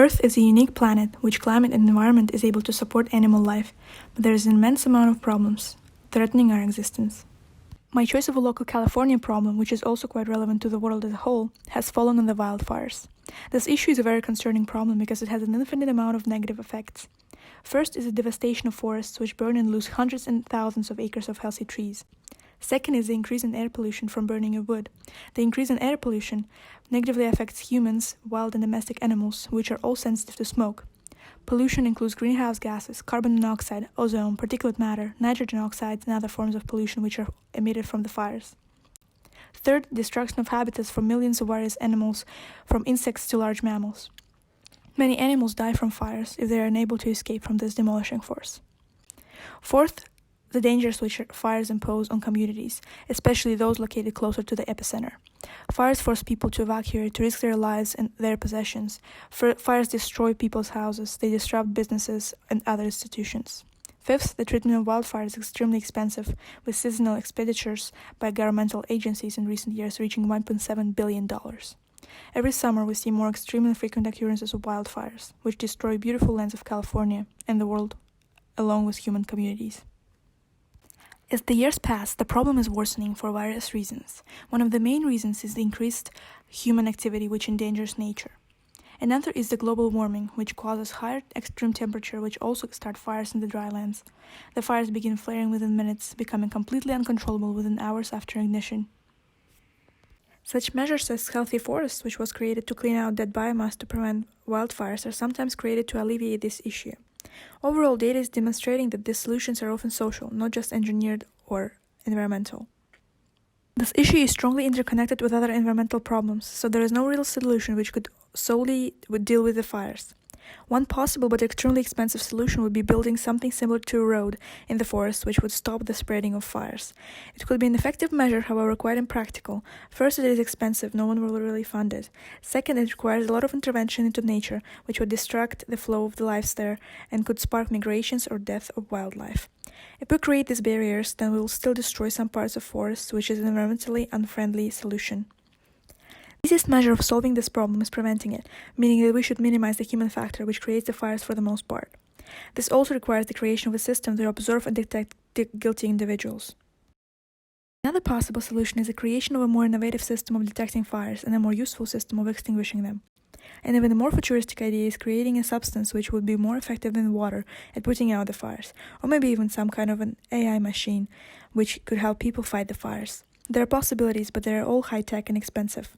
Earth is a unique planet which climate and environment is able to support animal life, but there is an immense amount of problems threatening our existence. My choice of a local California problem, which is also quite relevant to the world as a whole, has fallen on the wildfires. This issue is a very concerning problem because it has an infinite amount of negative effects. First is the devastation of forests which burn and lose hundreds and thousands of acres of healthy trees. Second is the increase in air pollution from burning of wood. The increase in air pollution negatively affects humans, wild and domestic animals, which are all sensitive to smoke. Pollution includes greenhouse gases, carbon monoxide, ozone, particulate matter, nitrogen oxides, and other forms of pollution which are emitted from the fires. Third, destruction of habitats for millions of various animals, from insects to large mammals. Many animals die from fires if they are unable to escape from this demolishing force. Fourth, the dangers which fires impose on communities, especially those located closer to the epicenter. Fires force people to evacuate, to risk their lives and their possessions. Fires destroy people's houses, they disrupt businesses and other institutions. Fifth, the treatment of wildfires is extremely expensive, with seasonal expenditures by governmental agencies in recent years reaching $1.7 billion. Every summer we see more extreme and frequent occurrences of wildfires, which destroy beautiful lands of California and the world, along with human communities. As the years pass, the problem is worsening for various reasons. One of the main reasons is the increased human activity which endangers nature. Another is the global warming, which causes higher extreme temperature, which also start fires in the dry lands. The fires begin flaring within minutes, becoming completely uncontrollable within hours after ignition. Such measures as healthy forests, which was created to clean out dead biomass to prevent wildfires, are sometimes created to alleviate this issue. Overall data is demonstrating that these solutions are often social, not just engineered or environmental. This issue is strongly interconnected with other environmental problems, so there is no real solution which could solely deal with the fires. One possible but extremely expensive solution would be building something similar to a road in the forest which would stop the spreading of fires. It could be an effective measure, however quite impractical. First, it is expensive, no one will really fund it. Second, it requires a lot of intervention into nature, which would distract the flow of the lives there and could spark migrations or death of wildlife. If we create these barriers, then we will still destroy some parts of forests, which is an environmentally unfriendly solution. The easiest measure of solving this problem is preventing it, meaning that we should minimize the human factor which creates the fires for the most part. This also requires the creation of a system to observe and detect guilty individuals. Another possible solution is the creation of a more innovative system of detecting fires and a more useful system of extinguishing them. And even a more futuristic idea is creating a substance which would be more effective than water at putting out the fires, or maybe even some kind of an AI machine which could help people fight the fires. There are possibilities, but they are all high-tech and expensive.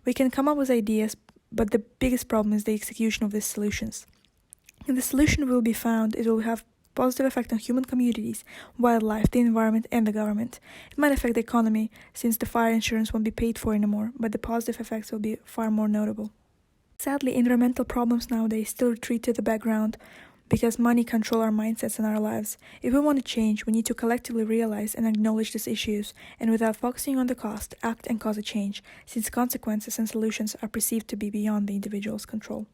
We can come up with ideas, but the biggest problem is the execution of these solutions. If the solution will be found, it will have positive effect on human communities, wildlife, the environment, and the government. It might affect the economy, since the fire insurance won't be paid for anymore, but the positive effects will be far more notable. Sadly, environmental problems nowadays still retreat to the background because money controls our mindsets and our lives. If we want to change, we need to collectively realize and acknowledge these issues, and without focusing on the cost, act and cause a change, since consequences and solutions are perceived to be beyond the individual's control.